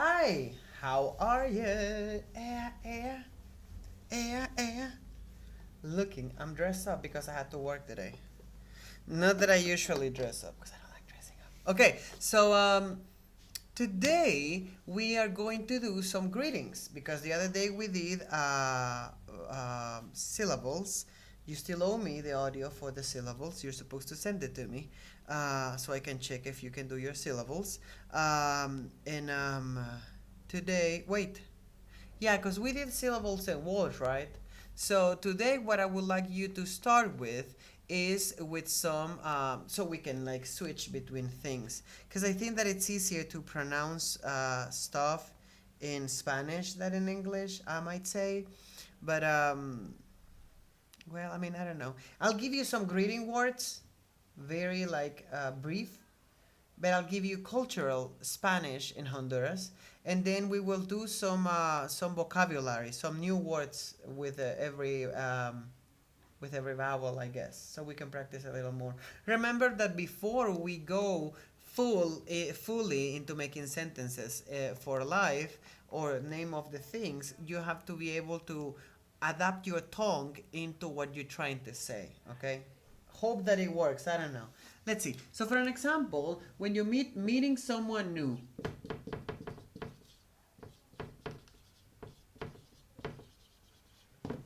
Hi, how are you? Looking, I'm dressed up because I had to work today. Not that I usually dress up because I don't like dressing up. Okay, so today we are going to do some greetings because the other day we did syllables. You still owe me the audio for the syllables. You're supposed to send it to me so I can check if you can do your syllables. And today, wait, yeah, because we did syllables and words, right? So today, what I would like you to start with is with some, so we can like switch between things. Because I think that it's easier to pronounce stuff in Spanish than in English, I might say. But, well, I mean, I don't know. I'll give you some greeting words, very like brief, but I'll give you cultural Spanish in Honduras, and then we will do some vocabulary, some new words with every vowel, I guess, so we can practice a little more. Remember that before we go fully into making sentences for life or name of the things, you have to be able to adapt your tongue into what you're trying to say. Okay. Hope that it works. I don't know. Let's see. So for an example, when you meeting someone new,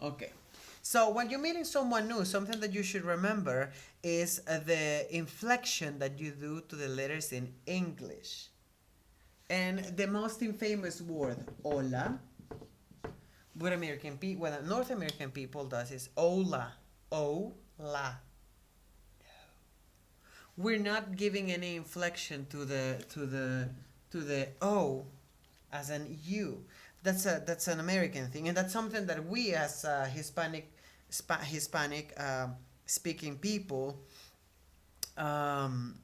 okay. So when you're meeting someone new, something that you should remember is the inflection that you do to the letters in English. And the most famous word, hola, what North American people does is hola, hola. We're not giving any inflection to the O as an U. That's an American thing, and that's something that we as Hispanic speaking people, um,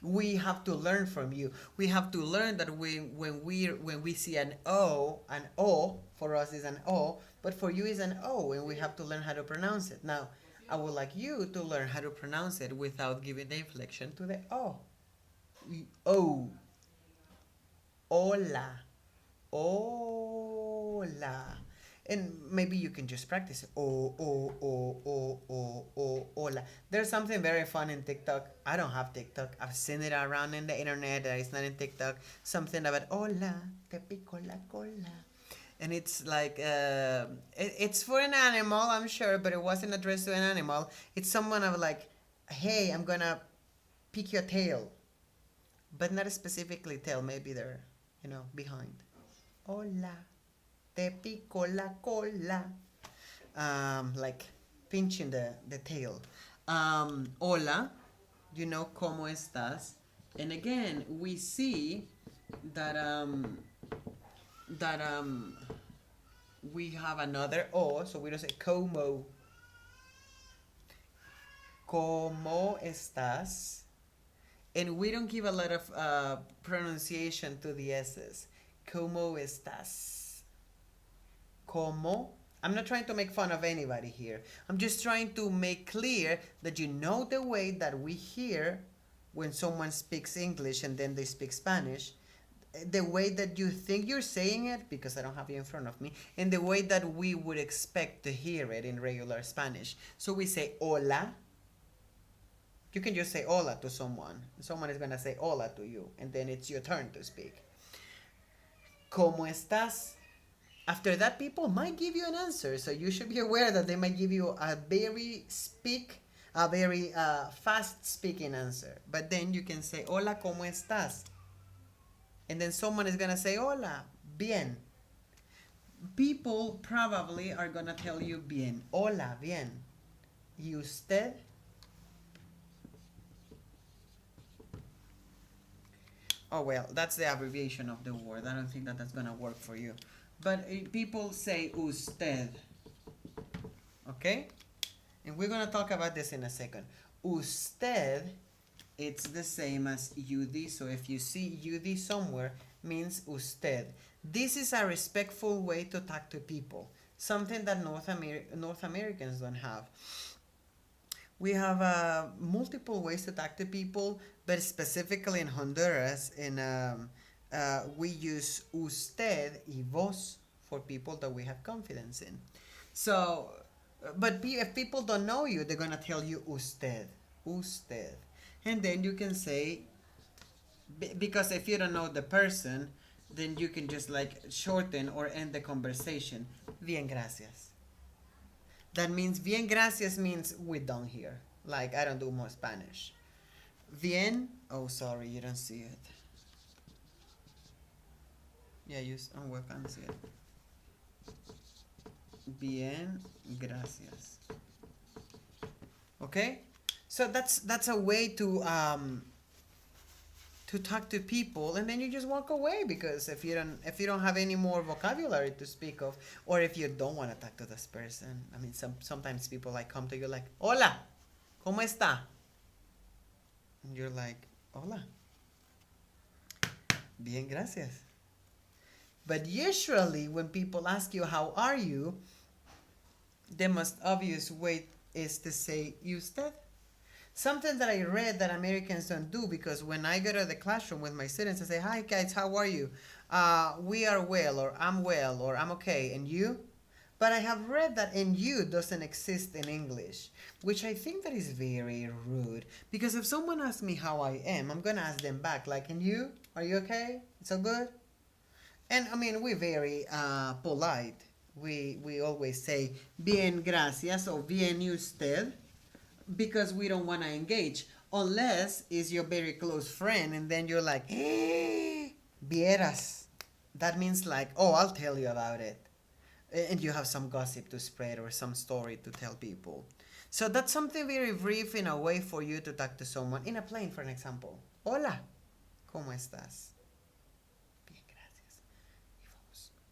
we have to learn from you. We have to learn that when we see an O for us is an O, but for you is an O, and we have to learn how to pronounce it. Now, I would like you to learn how to pronounce it without giving the inflection to the O. O. Hola. Hola. And maybe you can just practice it. Hola. There's something very fun in TikTok. I don't have TikTok. I've seen it around in the internet. It's not in TikTok. Something about hola, te pico la cola. And it's like, it's for an animal, I'm sure, but it wasn't addressed to an animal. It's someone of like, hey, I'm gonna pick your tail. But not specifically tail, maybe they're, behind. Hola, te pico la cola. Like pinching the tail. Hola, cómo estás. And again, we see that that we have another O, so we don't say como. ¿Cómo estás? And we don't give a lot of pronunciation to the S's. ¿Cómo estás? ¿Cómo? I'm not trying to make fun of anybody here. I'm just trying to make clear that you know the way that we hear when someone speaks English and then they speak Spanish, the way that you think you're saying it, because I don't have you in front of me, and the way that we would expect to hear it in regular Spanish. So we say hola. You can just say hola to someone. Someone is going to say hola to you, and then it's your turn to speak. ¿Cómo estás? After that, people might give you an answer, so you should be aware that they might give you a very fast speaking answer. But then you can say, hola, ¿cómo estás? And then someone is gonna say, hola, bien. People probably are gonna tell you bien, hola, bien. ¿Y usted? Oh, well, that's the abbreviation of the word. I don't think that that's gonna work for you. But people say usted. Okay? And we're gonna talk about this in a second. Usted, it's the same as UD. So if you see UD somewhere, means usted. This is a respectful way to talk to people. Something that North Americans don't have. We have multiple ways to talk to people, but specifically in Honduras, in we use usted y vos for people that we have confidence in. So, but if people don't know you, they're gonna tell you usted, usted, and then you can say, because if you don't know the person, then you can just like shorten or end the conversation. Bien, gracias. That means bien, gracias means we're done here. Like I don't do more Spanish. Bien. Oh, sorry, you don't see it. Yeah, use on webcam see it. Bien, gracias. Okay, so that's a way to talk to people, and then you just walk away, because if you don't have any more vocabulary to speak of, or if you don't want to talk to this person. I mean, sometimes people like come to you like, hola, ¿cómo está? And you're like, hola, bien, gracias. But usually when people ask you how are you, the most obvious way is to say usted. Something that I read that Americans don't do, because when I go to the classroom with my students, I say, hi guys, how are you? We are well, or I'm well, or I'm okay, and you? But I have read that "and you" doesn't exist in English, which I think that is very rude. Because if someone asks me how I am, I'm gonna ask them back, like, "And you? Are you okay? It's all good?" And I mean, we're very polite. We always say "bien gracias" or "bien usted," because we don't want to engage, unless it's your very close friend, and then you're like, vieras. That means like, oh, I'll tell you about it, and you have some gossip to spread or some story to tell people. So that's something very brief in a way for you to talk to someone in a plane, for an example. Hola, ¿cómo estás? Bien, gracias.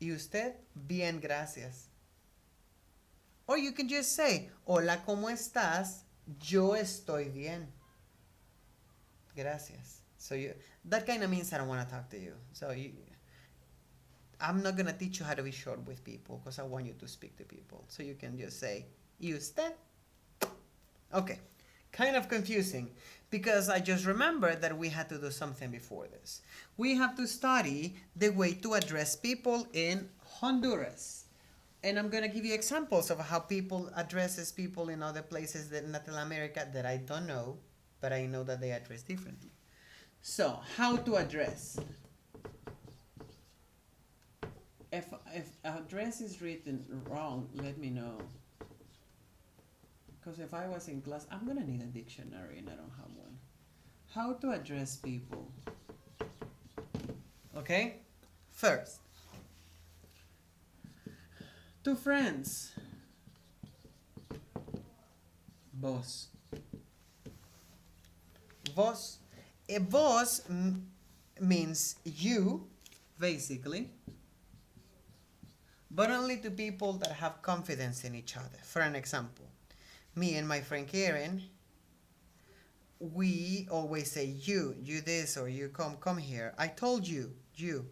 ¿Y usted? Bien, gracias. Or you can just say, hola, ¿cómo estás? Yo estoy bien. Gracias. So that kind of means I don't want to talk to you. I'm not gonna teach you how to be short with people, because I want you to speak to people. So you can just say, usted? Okay. Kind of confusing, because I just remembered that we had to do something before this. We have to study the way to address people in Honduras. And I'm gonna give you examples of how people addresses people in other places in Latin America that I don't know, but I know that they address differently. So, how to address? If address is written wrong, let me know. Because if I was in class, I'm gonna need a dictionary and I don't have one. How to address people? Okay? First, to friends, vos. Vos. Vos means you, basically, but only to people that have confidence in each other. For an example, me and my friend Karen, we always say you this, or you come here. I told you, you.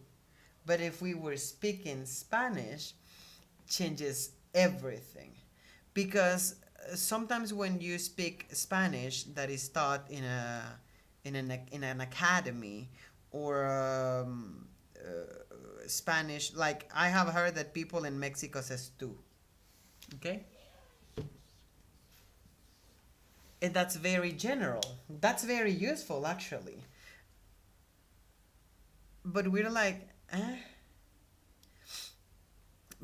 But if we were speaking Spanish, changes everything, because sometimes when you speak Spanish that is taught in an academy, or Spanish, like I have heard that people in Mexico says tú. Okay, and that's very general. That's very useful actually. But we're like, eh?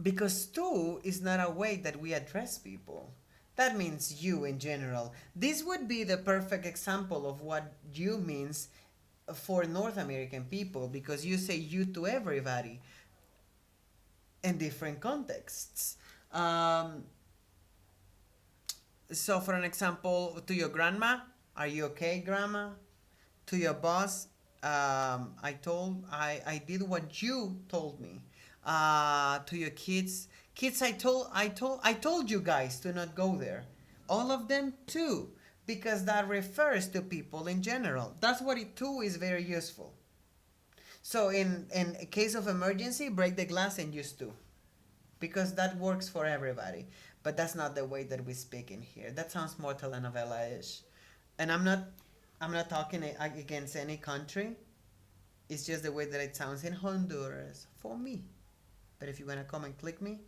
Because tú is not a way that we address people. That means you in general. This would be the perfect example of what you means for North American people, because you say you to everybody in different contexts. So, for an example, to your grandma, are you okay, grandma? To your boss, I did what you told me. To your kids, I told you guys to not go there. All of them too, because that refers to people in general. That's what it too is very useful. So in a case of emergency, break the glass and use two, because that works for everybody. But that's not the way that we speak in here. That sounds more telenovela-ish, and I'm not talking against any country. It's just the way that it sounds in Honduras for me. But if you want to come and click me,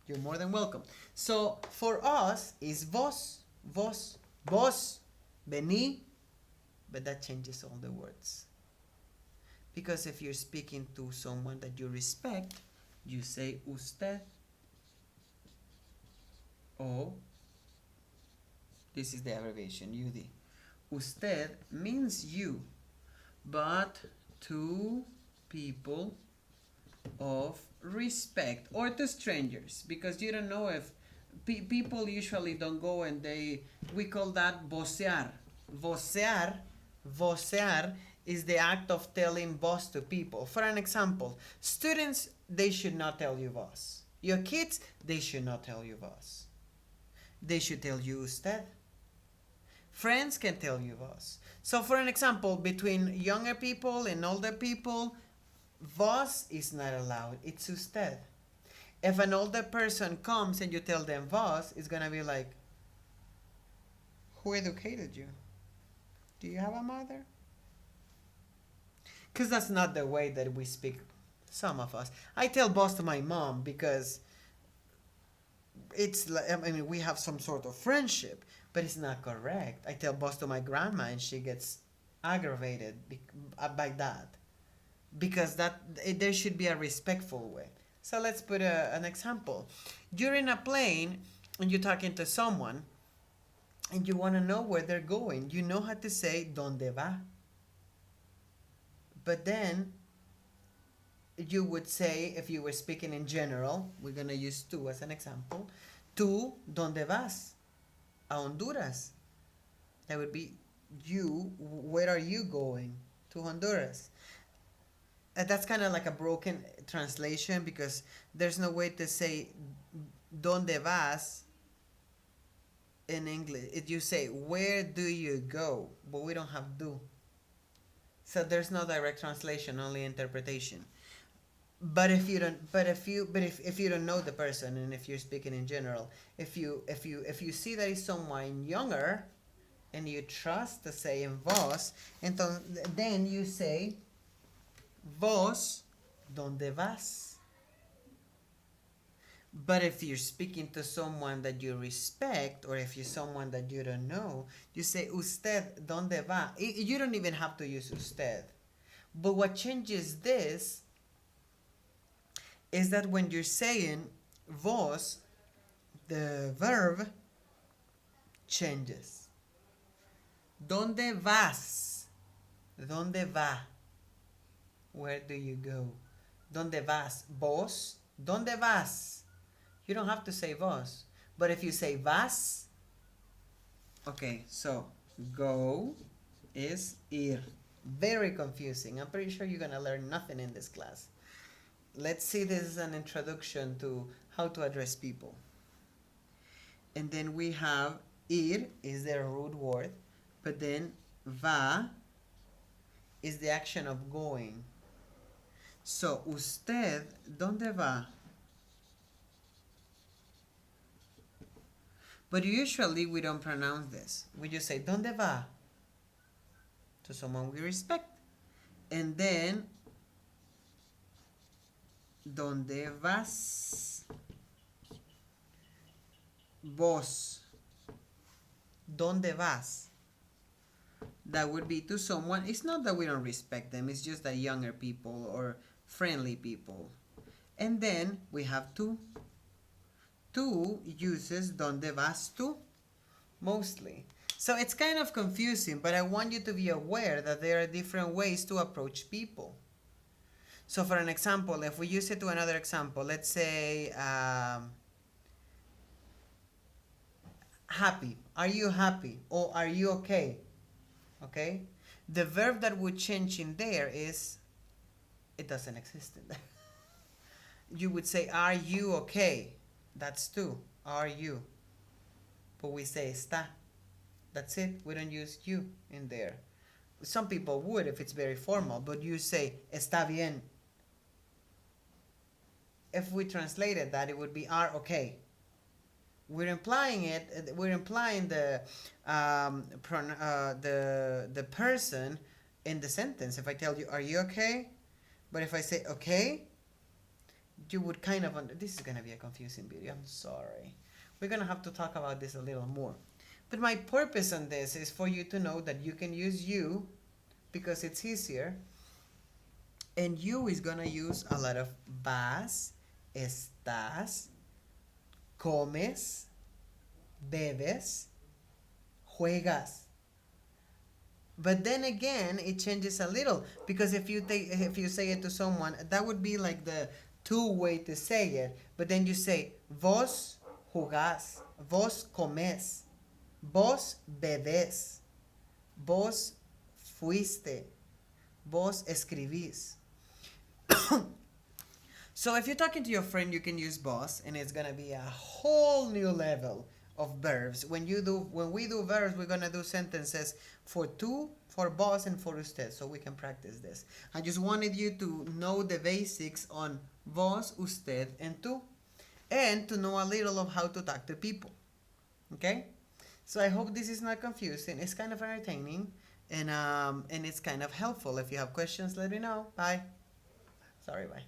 you're more than welcome. So for us is vos, vos, vos, vení, but that changes all the words. Because if you're speaking to someone that you respect, you say usted. Or, this is the abbreviation, UD. Usted means you, but to people of respect, or to strangers, because you don't know if people usually don't go and we call that vocear. Vocear is the act of telling vos to people. For an example, students, they should not tell you vos. Your kids, they should not tell you vos. They should tell you usted. Friends can tell you vos. So for an example, between younger people and older people, vos is not allowed. It's usted. If an older person comes and you tell them vos, it's gonna be like, who educated you? Do you have a mother? Because that's not the way that we speak, some of us. I tell vos to my mom because it's like, I mean, we have some sort of friendship, but it's not correct. I tell vos to my grandma and she gets aggravated by that. Because there should be a respectful way. So let's put an example. You're in a plane and you're talking to someone and you want to know where they're going. You know how to say donde va. But then you would say, if you were speaking in general, we're going to use tú as an example. Tú, donde vas? A Honduras. That would be you, where are you going? To Honduras. That's kind of like a broken translation because there's no way to say donde vas in English. You say where do you go, but we don't have do. So there's no direct translation, only interpretation. But if you don't, if you don't know the person and if you're speaking in general, if you see that it's someone younger, and you trust to say in vos, and then you say vos, ¿dónde vas? But if you're speaking to someone that you respect, or if you're someone that you don't know, you say usted, ¿dónde va? You don't even have to use usted. But what changes this is that when you're saying vos, the verb changes. ¿Dónde vas? ¿Dónde va? Where do you go? ¿Dónde vas? Vos? ¿Dónde vas? You don't have to say vos. But if you say vas, okay, so go is ir. Very confusing. I'm pretty sure you're going to learn nothing in this class. Let's see this as an introduction to how to address people. And then we have ir is the root word, but then va is the action of going. So, usted, ¿dónde va? But usually we don't pronounce this. We just say, ¿dónde va? To someone we respect. And then, ¿dónde vas? Vos. ¿Dónde vas? That would be to someone. It's not that we don't respect them. It's just that younger people or friendly people. And then we have tú. Tú uses ¿dónde vas tú? Mostly. So it's kind of confusing, but I want you to be aware that there are different ways to approach people. So for an example, if we use it to another example, let's say happy. Are you happy? Or are you okay? Okay? The verb that would change in there is, it doesn't exist in there. You would say, are you okay? That's tú. Are you? But we say está. That's it. We don't use you in there. Some people would if it's very formal, but you say está bien. If we translated that, it would be are okay. We're implying the person in the sentence. If I tell you, are you okay? But if I say okay, you would kind of this is gonna be a confusing video. I'm sorry. We're gonna have to talk about this a little more. But my purpose on this is for you to know that you can use you because it's easier. And you is gonna use a lot of vas, estás, comes, bebes, juegas. But then again, it changes a little because if you say it to someone, that would be like the two-way to say it. But then you say vos jugás, vos comes, vos bebés, vos fuiste, vos escribís. So if you're talking to your friend, you can use vos, and it's gonna be a whole new level of verbs. When we do verbs, we're gonna do sentences for tú, for vos, and for usted, so we can practice this. I just wanted you to know the basics on vos, usted, and tú, and to know a little of how to talk to people. Okay? So I hope this is not confusing. It's kind of entertaining, and it's kind of helpful. If you have questions, let me know. Bye. Sorry, bye.